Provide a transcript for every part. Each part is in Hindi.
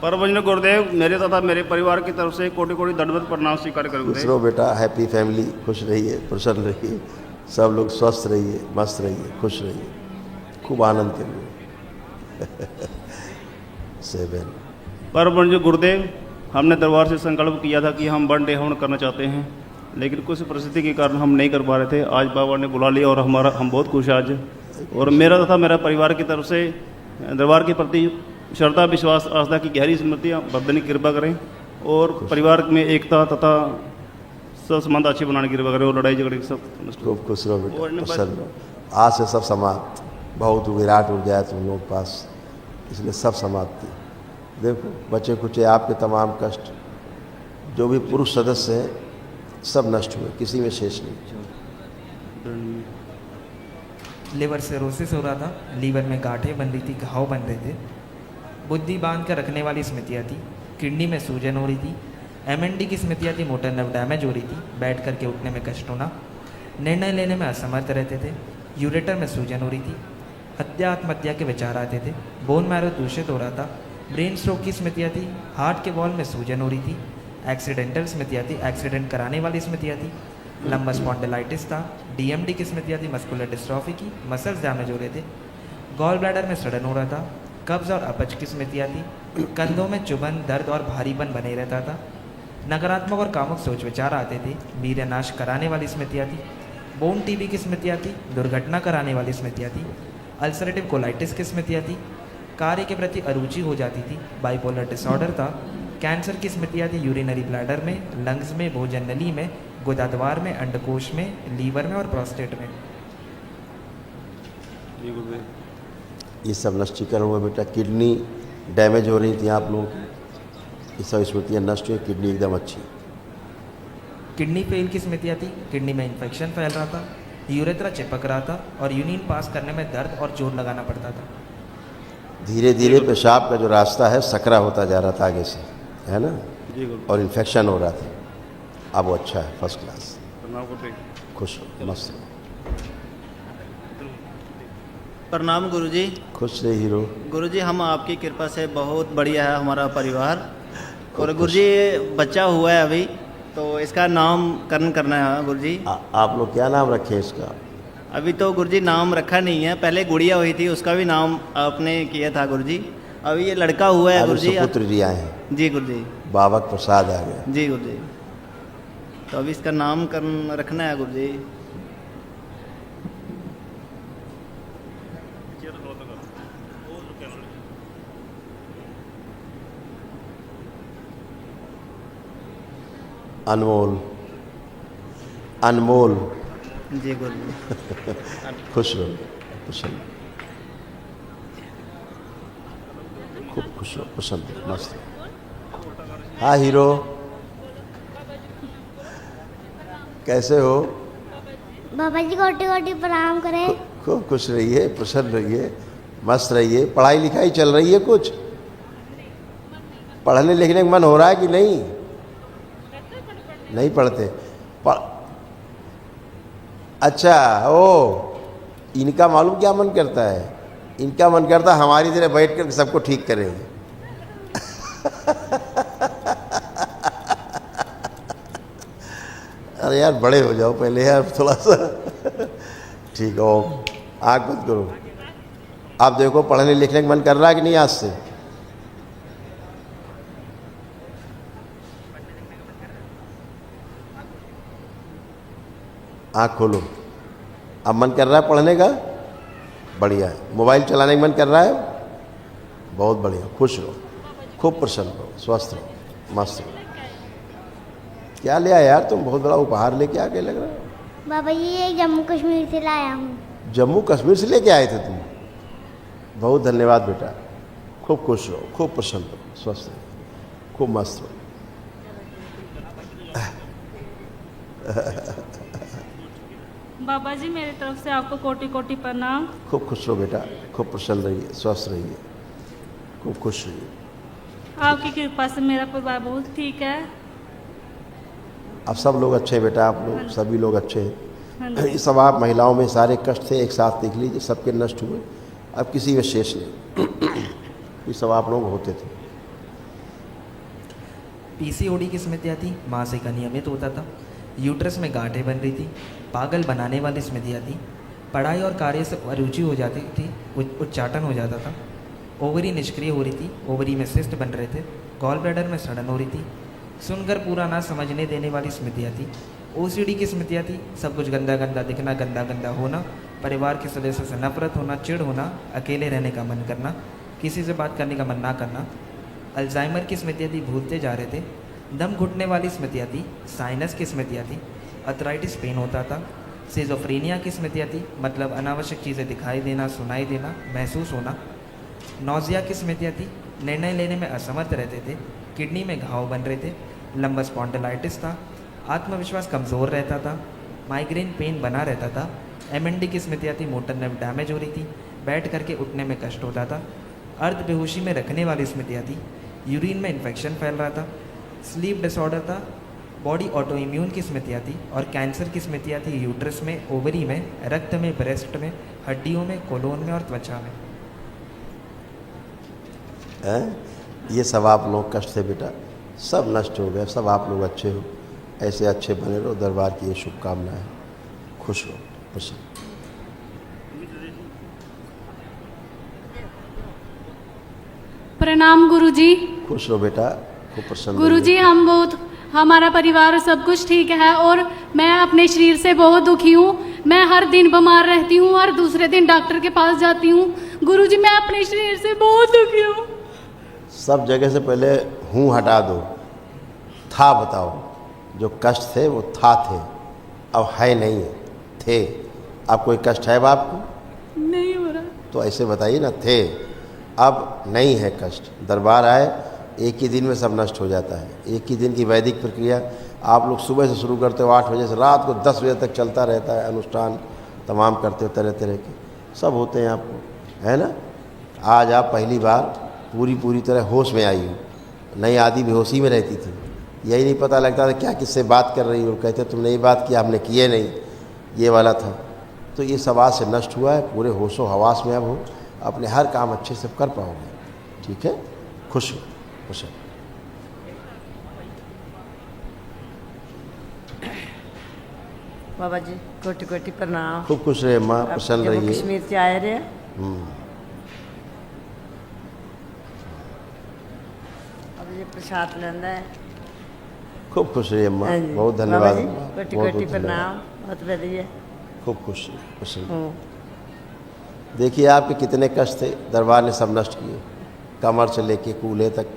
परम गुरुदेव मेरे तथा मेरे परिवार की तरफ से कोटि कोटि दंडवत प्रणाम स्वीकार करें खुश गुरुदेव। रहो बेटा, हैप्पी फैमिली, खुश रहिए, प्रसन्न रहिए, सब लोग स्वस्थ रहिए, मस्त रहिए, खुश रहिए, खूब आनंद करिए। 7 परम गुरुदेव, हमने दरबार से संकल्प किया था कि हम वन डे हवन करना चाहते हैं, लेकिन कुछ परिस्थिति के कारण हम नहीं कर पा रहे थे। आज बाबा ने बुला लिया और हम बहुत खुश हैं आज। और मेरा तथा मेरा परिवार की तरफ से दरबार के प्रति श्रद्धा विश्वास आस्था की गहरी स्मृतियाँ बरदनी कृपा करें और परिवार में एकता तथा सब संबंध अच्छे बनाने की कृपा करें और लड़ाई झगड़े की सब नष्ट हो। खूब खुश रहो बेटा, प्रसन्न रहो। आज से सब समाप्त, बहुत विराट ऊर्जा है तुम लोगों के पास, इसलिए सब समाप्ति। देखो बचे कुचे आपके तमाम कष्ट, जो भी पुरुष सदस्य हैं सब नष्ट हुए, किसी में शेष नहीं। लिवर सिरोसिस हो रहा था, लीवर में गांठें बन रही थी, घाव बन रहे थे, बुद्धि बांध कर रखने वाली स्मृतियाँ थी, किडनी में सूजन हो रही थी, एमएनडी की स्मृतियाँ थी, मोटर नर्व डैमेज हो रही थी, बैठ करके उठने में कष्ट होना, निर्णय लेने में असमर्थ रहते थे, यूरेटर में सूजन हो रही थी, हत्या आत्महत्या के विचार आते थे, बोन मैरो दूषित हो रहा था, ब्रेन स्ट्रोक की स्मृतियाँ थी, हार्ट के वॉल में सूजन हो रही थी, एक्सीडेंटल स्मृतियाँ थी, एक्सीडेंट कराने वाली स्मृतियाँ थी, लंबा स्पॉन्डिलाइटिस था, डीएमडी की स्मृतियाँ थी, मस्कुलर डिस्ट्रॉफी की, मसल्स डैमेज हो रहे थे, गॉल ब्लैडर में सड़न हो रहा था, कब्ज और अपच की स्मृतियाँ थी, कंधों में चुभन दर्द और भारीपन बने रहता था, नकारात्मक और कामुक सोच विचार आते थे, वीर्यनाश कराने वाली स्मृतियाँ थी, बोन टीबी की स्मृतियाँ थी, दुर्घटना कराने वाली स्मृतियाँ थी, अल्सरेटिव कोलाइटिस की स्मृतियाँ थी, कार्य के प्रति अरुचि हो जाती थी, बाइपोलर डिसऑर्डर था, कैंसर की स्मृतियाँ थी, यूरिनरी ब्लैडर में, लंग्स में, भोजन नली में, गुदाद्वार में, अंडकोश में, लीवर में और प्रोस्टेट में। ये सब नष्टीकरण हुआ बेटा। किडनी डैमेज हो रही थी आप लोगों की, ये सब स्मृतियाँ नष्ट हुई, किडनी एकदम अच्छी। किडनी फेल की स्मृतियाँ थी, किडनी में इन्फेक्शन फैल रहा था, यूरेथ्रा चिपक रहा था और यूरिन पास करने में दर्द और जोर लगाना पड़ता था। धीरे धीरे पेशाब का जो रास्ता है सकरा होता जा रहा था आगे से, है ना, जी गुरु। और इन्फेक्शन हो रहा था। अब वो अच्छा है, फर्स्ट क्लास, प्रणाम गुरुदेव। खुश हो, मस्त हो, प्रणाम गुरुजी। खुश रहे हीरो। गुरुजी हम आपकी कृपा से बहुत बढ़िया है हमारा परिवार। और खुश। गुरुजी बच्चा हुआ है अभी, तो इसका नामकरण करना है गुरुजी। आप लोग क्या नाम रखे इसका? अभी तो गुरुजी नाम रखा नहीं है, पहले गुड़िया हुई थी उसका भी नाम आपने किया था गुरुजी। अभी ये लड़का हुआ है गुरुजी। पुत्र जी आए हैं। जी गुरुजी। बाबक प्रसाद आ गया। जी गुरुजी। तो अभी इसका नामकरण रखना है गुरुजी। अनमोल, अनमोल। जी गुरुजी। खुश रहो, प्रसन्न, खूब खुश रहो, प्रसन्न रहो, मस्त रहो। हाँ हीरो, कैसे हो? बाबा जी कोटि कोटि प्रणाम करें। खूब खुश रहिए, प्रसन्न रहिए, मस्त रहिए। पढ़ाई लिखाई चल रही है कुछ? पढ़ने लिखने का मन हो रहा है कि नहीं? नहीं पढ़ते? अच्छा, ओ इनका मालूम क्या मन करता है? इनका मन करता है हमारी तरह बैठ कर सबको ठीक करेंगे। अरे यार बड़े हो जाओ पहले यार थोड़ा सा। ठीक हो, आग मत करो। आप देखो पढ़ने लिखने का मन कर रहा है कि नहीं आज से? आँख खोलो। अब मन कर रहा है पढ़ने का? बढ़िया है। मोबाइल चलाने का मन कर रहा है? बहुत बढ़िया। खुश रहो, खूब प्रसन्न रहो, स्वस्थ रहो, मस्त रहो। क्या ले आया यार तुम? बहुत बड़ा उपहार लेके आके लग रहा है। बाबा जी ये जम्मू कश्मीर से लाया हूँ। जम्मू कश्मीर से लेके आए थे तुम? बहुत धन्यवाद बेटा। खूब खुश रहो, खूब प्रसन्न रहो, स्वस्थ रहो, खूब मस्त रहो। बाबा जी मेरी तरफ से आपको कोटि कोटि प्रणाम। खूब खुश रहो बेटा, खूब प्रसन्न रहिए, स्वस्थ रहिए, खूब खुश रहिए। आपकी कृपा से मेरा परिवार बहुत ठीक है। अब सब लोग अच्छे हैं बेटा, आप लोग सभी लोग अच्छे हाँ हैं। ये सब आप महिलाओं में सारे कष्ट थे एक साथ देख लीजिए, सबके नष्ट हुए, अब किसी में शेष नहीं। ये सब आप लोग होते थे। पीसीओडी की स्मृतियाँ थी, मासिक अनियमित होता था, यूट्रस में गांठें बन रही थी, पागल बनाने वाली स्मृतियाँ थी, पढ़ाई और कार्य से अरुचि हो जाती थी, उच्चाटन हो जाता था, ओवरी निष्क्रिय हो रही थी, ओवरी में सिस्ट बन रहे थे, गॉल ब्लैडर में सड़न हो रही थी, सुनकर पूरा ना समझने देने वाली स्मृतियाँ थी, ओसीडी की स्मृतियाँ थी, सब कुछ गंदा गंदा दिखना, गंदा गंदा होना, परिवार के सदस्यों से नफरत होना, चिढ़ होना, अकेले रहने का मन करना, किसी से बात करने का मन ना करना, अल्जाइमर की स्मृतियाँ थी, भूलते जा रहे थे, दम घुटने वाली स्मृतियाँ थी, साइनस की स्मृतियाँ थी, अर्थराइटिस पेन होता था, सिजोफ्रेनिया की स्मृतियाँ थी, मतलब अनावश्यक चीज़ें दिखाई देना, सुनाई देना, महसूस होना, नौजिया की स्मृतियाँ थी, निर्णय लेने में असमर्थ रहते थे, किडनी में घाव बन रहे थे, लंबस स्पॉन्डिलाइटिस था, आत्मविश्वास कमज़ोर रहता था, माइग्रेन पेन बना रहता था, एमएनडी की स्मृतियाँ थी, मोटर नर्व डैमेज हो रही थी, बैठ करके उठने में कष्ट होता था, अर्ध बेहोशी में रखने वाली स्मृतियाँ थी, यूरिन में इन्फेक्शन फैल रहा था, स्लीप डिसऑर्डर था, बॉडी ऑटो इम्यून की स्मृतियाँ थी और कैंसर की स्मृतियाँ थी यूट्रस में, ओवरी में, रक्त में, ब्रेस्ट में, हड्डियों में, कोलोन में और त्वचा में। हैं? ये सब आप लोग कष्ट थे बेटा, सब नष्ट हो गए, सब आप लोग अच्छे हो, ऐसे अच्छे बने रहो। दरबार की ये शुभकामनाएं, खुश रहो, खुश रहो। प्रणाम गुरुजी। खुश रहो बेटा, खूब प्रसन्न गुरुजी, हम बहुत, हमारा परिवार सब कुछ ठीक है और मैं अपने शरीर से बहुत दुखी हूँ। मैं हर दिन बीमार रहती हूँ और दूसरे दिन डॉक्टर के पास जाती हूँ। गुरुजी, मैं अपने शरीर से बहुत दुखी हूँ। सब जगह से पहले हूँ हटा दो, था बताओ। जो कष्ट थे वो था थे, अब है नहीं है, थे। अब कोई कष्ट है बाप को? नहीं हो रहा। तो ऐसे बताइए ना, थे, अब नहीं है कष्ट। दरबार आए, एक ही दिन में सब नष्ट हो जाता है। एक ही दिन की वैदिक प्रक्रिया आप लोग सुबह से शुरू करते हो, 8 बजे से रात को 10 बजे तक चलता रहता है। अनुष्ठान तमाम करते हो, तरह तरह के सब होते हैं आपको, है ना। आज आप पहली बार पूरी तरह होश में आई हो, नहीं आदि बेहोशी में रहती थी, यही नहीं पता लगता था क्या किससे बात कर रही हो। कहते तुमने ये बात की, आपने किए नहीं, ये वाला था। तो ये सब आज से नष्ट हुआ है, पूरे होशो हवास में अब हो, अपने हर काम अच्छे से कर पाओगे। ठीक है, खुश हो, खुश हो। बाबा जी कोटि कोटि प्रणाम। खूब खुश रहे माँ, प्रसन्न जम्मू रहिए। कश्मीर से आए रहे। अब ये प्रसाद लेना है। खूब खुश रहिए माँ, हाँ जी। बहुत बाबा धन्यवाद जी अम्मा, कोटि बहुत कोटि बहुत धन्यवाद। प्रणाम, बहुत बढ़िया। खूब खुश रहिए, प्रसन्न। देखिए आपके कितने कष्ट थे, दरबार ने सब नष्ट किए। कमर से लेके कूल्हे तक,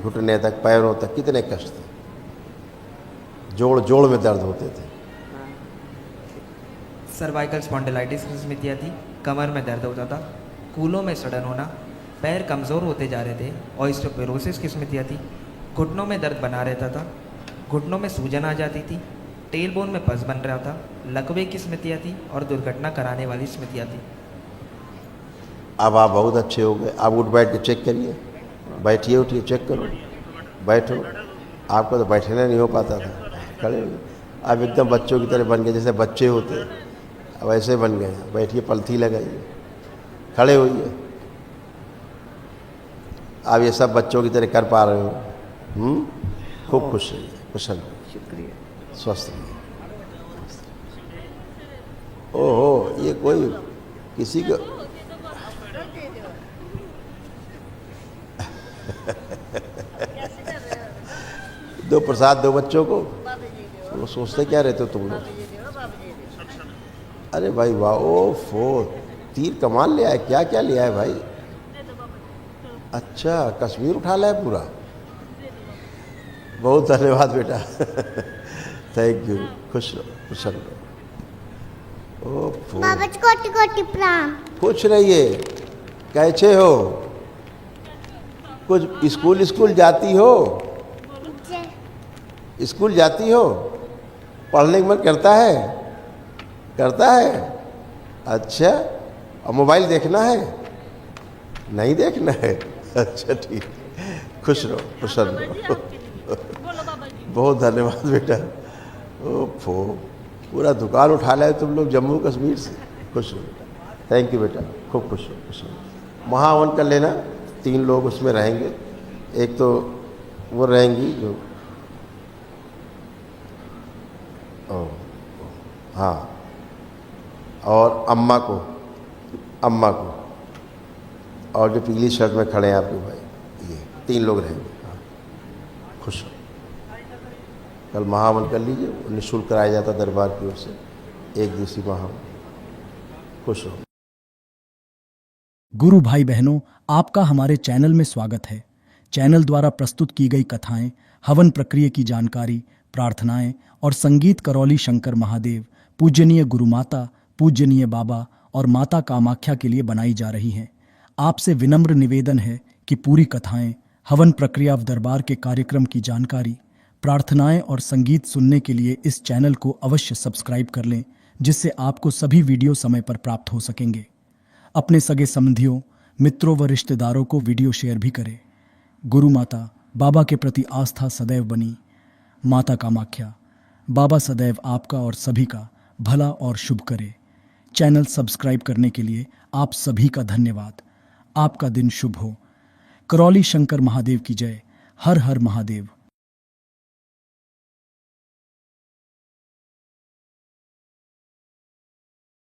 घुटने तक, पैरों तक, कितने कष्ट थे। जोड़ जोड़ में दर्द होते थे। सर्वाइकल स्पॉन्डिलाइटिस की स्मृतियाँ थी, कमर में दर्द होता था, कूलों में सड़न होना, पैर कमज़ोर होते जा रहे थे, ऑस्टियोपोरोसिस की स्मृतियाँ थी, घुटनों में दर्द बना रहता था, घुटनों में सूजन आ जाती थी, टेलबोन में पस बन रहा था, लकवे की स्मृतियाँ थी और दुर्घटना कराने वाली स्मृतियाँ थी। अब आप बहुत अच्छे हो गए। आप उठ बैठ के चेक करिए, बैठिए उठिए चेक करो, बैठो। आपको तो बैठने नहीं हो पाता था, खड़े हो गए। अब एकदम बच्चों की तरह बन गए, जैसे बच्चे होते हैं, अब ऐसे बन गए। बैठिए, पलथी लगाइए, खड़े होइए। आप ये सब बच्चों की तरह कर पा रहे हो। खूब खुश रहिए, कुशल रहिए, शुक्रिया। स्वस्थ रहिए। ओहो, ये कोई किसी को दो प्रसाद दो बच्चों को, वो सोचते क्या रहते हो तुम लोग। अरे भाई वाह, ओ फो, तीर कमान ले आए, क्या क्या ले आए भाई। अच्छा, कश्मीर उठा लाए पूरा। बहुत धन्यवाद बेटा। थैंक यू, खुश रहो, खुश रहो। ओ फो, बाबा जी कोटि कोटि प्रणाम। खुश रहिए। कैसे हो? कुछ स्कूल जाती हो? स्कूल जाती हो? पढ़ने का मन करता है? करता है? अच्छा, और मोबाइल देखना है? नहीं देखना है? अच्छा ठीक, खुश रहो, प्रसन्न रहो। बहुत धन्यवाद बेटा। ओफो, पूरा दुकान उठा लाए तुम लोग जम्मू कश्मीर से। खुश रहो बेटा, थैंक यू बेटा, खूब खुश रहो, खुश रहो। महावन कर लेना, 3 लोग उसमें रहेंगे। एक तो वो रहेंगी जो ओ, हाँ, और अम्मा को, और जो पीली शर्ट में खड़े हैं आपके भाई, ये 3 लोग रहेंगे। हाँ, खुश हो। कल महावन कर लीजिए, वो निःशुल्क कराया जाता दरबार की ओर से, 1 दिवसीय महावन। खुश हो। गुरु भाई बहनों, आपका हमारे चैनल में स्वागत है। चैनल द्वारा प्रस्तुत की गई कथाएं, हवन प्रक्रिया की जानकारी, प्रार्थनाएं और संगीत करौली शंकर महादेव, पूजनीय गुरु माता, पूजनीय बाबा और माता कामाख्या के लिए बनाई जा रही हैं। आपसे विनम्र निवेदन है कि पूरी कथाएं, हवन प्रक्रिया दरबार के कार्यक्रम की जानकारी, प्रार्थनाएं और संगीत सुनने के लिए इस चैनल को अवश्य सब्सक्राइब कर लें, जिससे आपको सभी वीडियो समय पर प्राप्त हो सकेंगे। अपने सगे संबंधियों, मित्रों व रिश्तेदारों को वीडियो शेयर भी करें। गुरु माता, बाबा के प्रति आस्था सदैव बनी। माता कामाख्या, बाबा सदैव आपका और सभी का भला और शुभ करे। चैनल सब्सक्राइब करने के लिए आप सभी का धन्यवाद। आपका दिन शुभ हो। करौली शंकर महादेव की जय। हर हर महादेव।